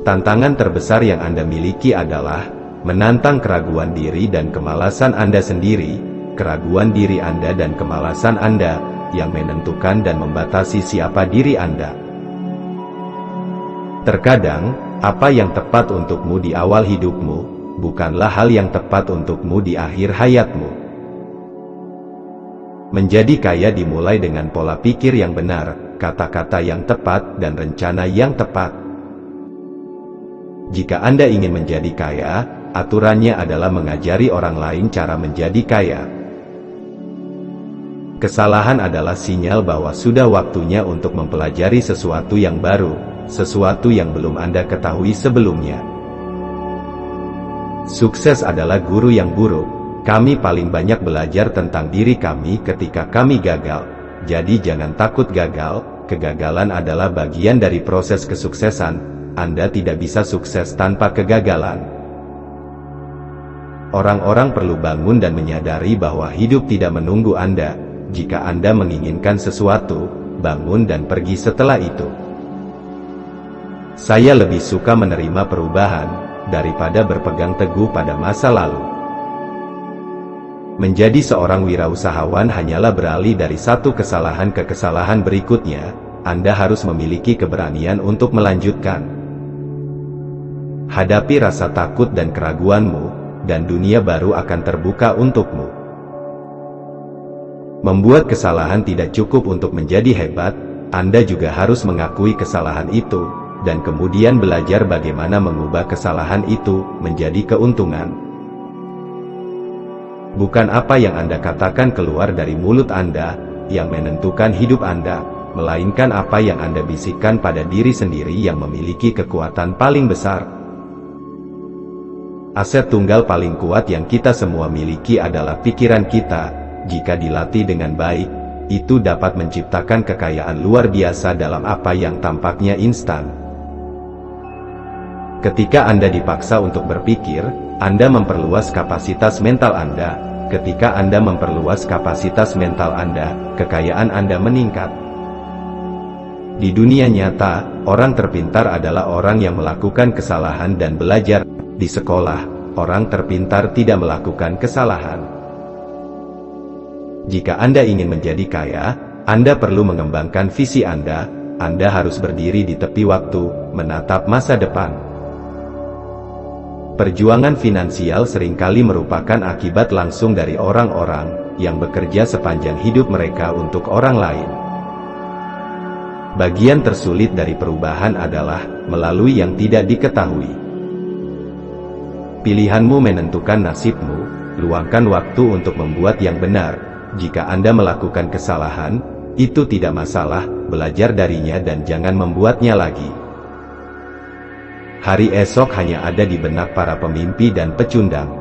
tantangan terbesar yang Anda miliki adalah menantang keraguan diri dan kemalasan Anda sendiri. Keraguan diri Anda dan kemalasan Anda yang menentukan dan membatasi siapa diri Anda. Terkadang, apa yang tepat untukmu di awal hidupmu, bukanlah hal yang tepat untukmu di akhir hayatmu. Menjadi kaya dimulai dengan pola pikir yang benar, kata-kata yang tepat, dan rencana yang tepat. Jika Anda ingin menjadi kaya, aturannya adalah mengajari orang lain cara menjadi kaya. Kesalahan adalah sinyal bahwa sudah waktunya untuk mempelajari sesuatu yang baru, sesuatu yang belum Anda ketahui sebelumnya. Sukses adalah guru yang buruk. Kami paling banyak belajar tentang diri kami ketika kami gagal. Jadi jangan takut gagal, kegagalan adalah bagian dari proses kesuksesan. Anda tidak bisa sukses tanpa kegagalan. Orang-orang perlu bangun dan menyadari bahwa hidup tidak menunggu Anda. Jika Anda menginginkan sesuatu, bangun dan pergi setelah itu. Saya lebih suka menerima perubahan, daripada berpegang teguh pada masa lalu. Menjadi seorang wirausahawan hanyalah beralih dari satu kesalahan ke kesalahan berikutnya. Anda harus memiliki keberanian untuk melanjutkan. Hadapi rasa takut dan keraguanmu, dan dunia baru akan terbuka untukmu. Membuat kesalahan tidak cukup untuk menjadi hebat, Anda juga harus mengakui kesalahan itu, dan kemudian belajar bagaimana mengubah kesalahan itu menjadi keuntungan. Bukan apa yang Anda katakan keluar dari mulut Anda yang menentukan hidup Anda, melainkan apa yang Anda bisikkan pada diri sendiri yang memiliki kekuatan paling besar. Aset tunggal paling kuat yang kita semua miliki adalah pikiran kita. Jika dilatih dengan baik, itu dapat menciptakan kekayaan luar biasa dalam apa yang tampaknya instan. Ketika Anda dipaksa untuk berpikir, Anda memperluas kapasitas mental Anda. Ketika Anda memperluas kapasitas mental Anda, kekayaan Anda meningkat. Di dunia nyata, orang terpintar adalah orang yang melakukan kesalahan dan belajar. Di sekolah, orang terpintar tidak melakukan kesalahan. Jika Anda ingin menjadi kaya, Anda perlu mengembangkan visi Anda. Anda harus berdiri di tepi waktu, menatap masa depan. Perjuangan finansial seringkali merupakan akibat langsung dari orang-orang yang bekerja sepanjang hidup mereka untuk orang lain. Bagian tersulit dari perubahan adalah melalui yang tidak diketahui. Pilihanmu menentukan nasibmu. Luangkan waktu untuk membuat yang benar. Jika Anda melakukan kesalahan, itu tidak masalah, belajar darinya dan jangan membuatnya lagi. Hari esok hanya ada di benak para pemimpi dan pecundang.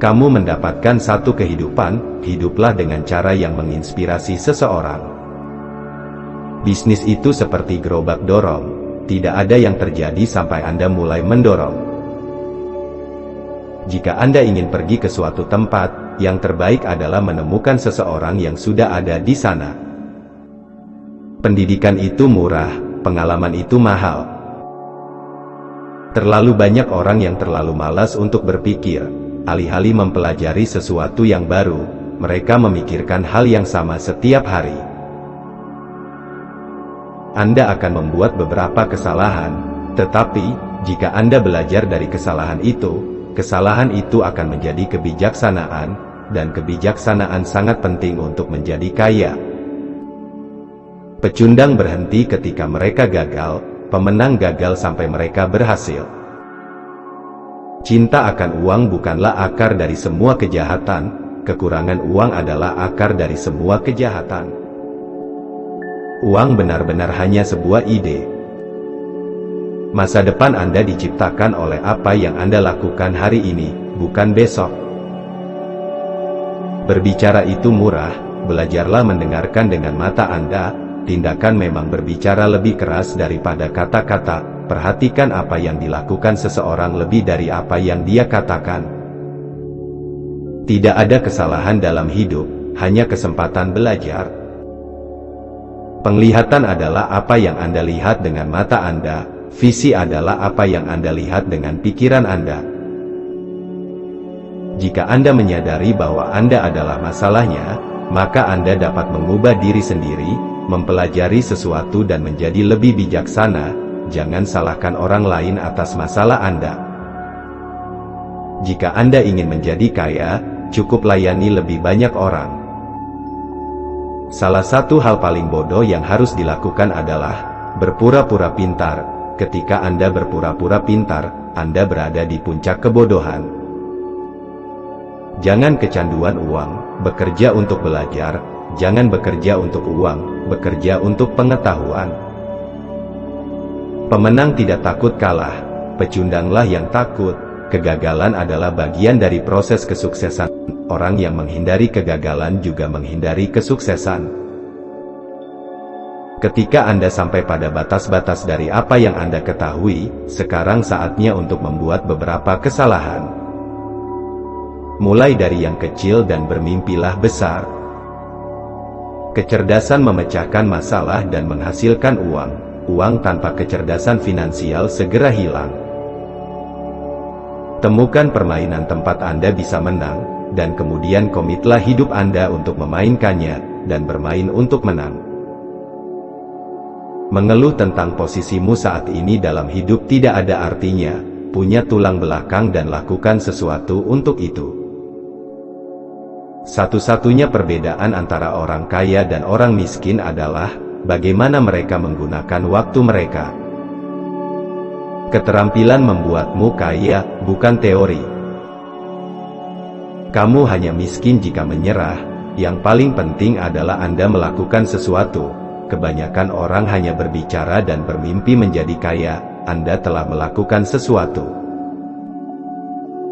Kamu mendapatkan satu kehidupan, hiduplah dengan cara yang menginspirasi seseorang. Bisnis itu seperti gerobak dorong, tidak ada yang terjadi sampai Anda mulai mendorong. Jika Anda ingin pergi ke suatu tempat, yang terbaik adalah menemukan seseorang yang sudah ada di sana. Pendidikan itu murah, pengalaman itu mahal. Terlalu banyak orang yang terlalu malas untuk berpikir. Alih-alih mempelajari sesuatu yang baru, mereka memikirkan hal yang sama setiap hari. Anda akan membuat beberapa kesalahan, tetapi jika Anda belajar dari kesalahan itu akan menjadi kebijaksanaan, dan kebijaksanaan sangat penting untuk menjadi kaya. Pecundang berhenti ketika mereka gagal, pemenang gagal sampai mereka berhasil. Cinta akan uang bukanlah akar dari semua kejahatan, kekurangan uang adalah akar dari semua kejahatan. Uang benar-benar hanya sebuah ide. Masa depan Anda diciptakan oleh apa yang Anda lakukan hari ini, bukan besok. Berbicara itu murah, belajarlah mendengarkan dengan mata Anda. Tindakan memang berbicara lebih keras daripada kata-kata. Perhatikan apa yang dilakukan seseorang lebih dari apa yang dia katakan. Tidak ada kesalahan dalam hidup, hanya kesempatan belajar. Penglihatan adalah apa yang Anda lihat dengan mata Anda. Visi adalah apa yang Anda lihat dengan pikiran Anda. Jika Anda menyadari bahwa Anda adalah masalahnya, maka Anda dapat mengubah diri sendiri, mempelajari sesuatu dan menjadi lebih bijaksana. Jangan salahkan orang lain atas masalah Anda. Jika Anda ingin menjadi kaya, cukup layani lebih banyak orang. Salah satu hal paling bodoh yang harus dilakukan adalah berpura-pura pintar. Ketika Anda berpura-pura pintar, Anda berada di puncak kebodohan. Jangan kecanduan uang, bekerja untuk belajar. Jangan bekerja untuk uang, bekerja untuk pengetahuan. Pemenang tidak takut kalah, pecundanglah yang takut. Kegagalan adalah bagian dari proses kesuksesan. Orang yang menghindari kegagalan juga menghindari kesuksesan. Ketika Anda sampai pada batas-batas dari apa yang Anda ketahui, sekarang saatnya untuk membuat beberapa kesalahan. Mulai dari yang kecil dan bermimpilah besar. Kecerdasan memecahkan masalah dan menghasilkan uang. Uang tanpa kecerdasan finansial segera hilang. Temukan permainan tempat Anda bisa menang, dan kemudian komitlah hidup Anda untuk memainkannya, dan bermain untuk menang. Mengeluh tentang posisimu saat ini dalam hidup tidak ada artinya. Punya tulang belakang dan lakukan sesuatu untuk itu. Satu-satunya perbedaan antara orang kaya dan orang miskin adalah bagaimana mereka menggunakan waktu mereka. Keterampilan membuatmu kaya, bukan teori. Kamu hanya miskin jika menyerah. Yang paling penting adalah Anda melakukan sesuatu. Kebanyakan orang hanya berbicara dan bermimpi menjadi kaya. Anda telah melakukan sesuatu.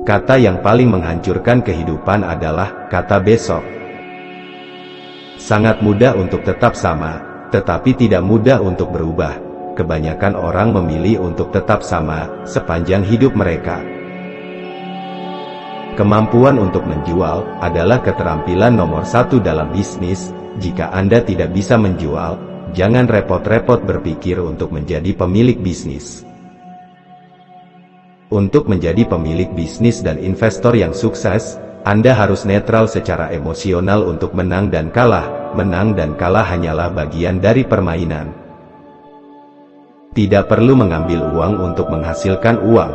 Kata yang paling menghancurkan kehidupan adalah kata besok. Sangat mudah untuk tetap sama, tetapi tidak mudah untuk berubah. Kebanyakan orang memilih untuk tetap sama sepanjang hidup mereka. Kemampuan untuk menjual adalah keterampilan nomor satu dalam bisnis. Jika Anda tidak bisa menjual, jangan repot-repot berpikir untuk menjadi pemilik bisnis. Untuk menjadi pemilik bisnis dan investor yang sukses, Anda harus netral secara emosional untuk menang dan kalah. Menang dan kalah hanyalah bagian dari permainan. Tidak perlu mengambil uang untuk menghasilkan uang.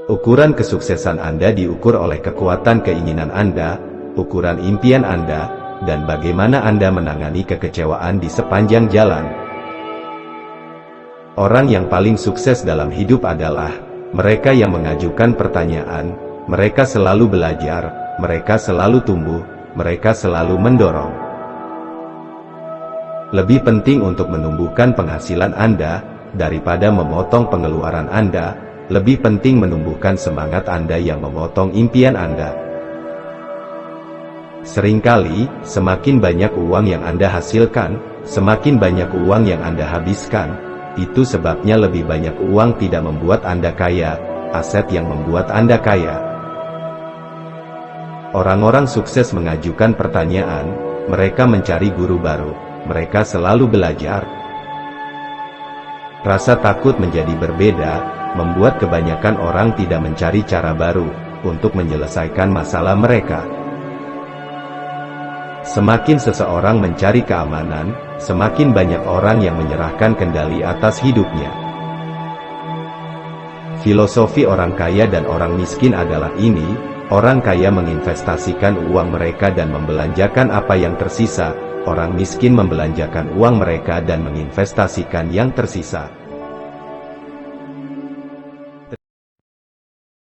Ukuran kesuksesan Anda diukur oleh kekuatan keinginan Anda, ukuran impian Anda, dan bagaimana Anda menangani kekecewaan di sepanjang jalan. Orang yang paling sukses dalam hidup adalah mereka yang mengajukan pertanyaan, mereka selalu belajar, mereka selalu tumbuh, mereka selalu mendorong. Lebih penting untuk menumbuhkan penghasilan Anda daripada memotong pengeluaran Anda. Lebih penting menumbuhkan semangat Anda yang memotong impian Anda. Seringkali, semakin banyak uang yang Anda hasilkan, semakin banyak uang yang Anda habiskan. Itu sebabnya lebih banyak uang tidak membuat Anda kaya, aset yang membuat Anda kaya. Orang-orang sukses mengajukan pertanyaan, mereka mencari guru baru, mereka selalu belajar. Rasa takut menjadi berbeda, membuat kebanyakan orang tidak mencari cara baru untuk menyelesaikan masalah mereka. Semakin seseorang mencari keamanan, semakin banyak orang yang menyerahkan kendali atas hidupnya. Filosofi orang kaya dan orang miskin adalah ini: orang kaya menginvestasikan uang mereka dan membelanjakan apa yang tersisa, orang miskin membelanjakan uang mereka dan menginvestasikan yang tersisa.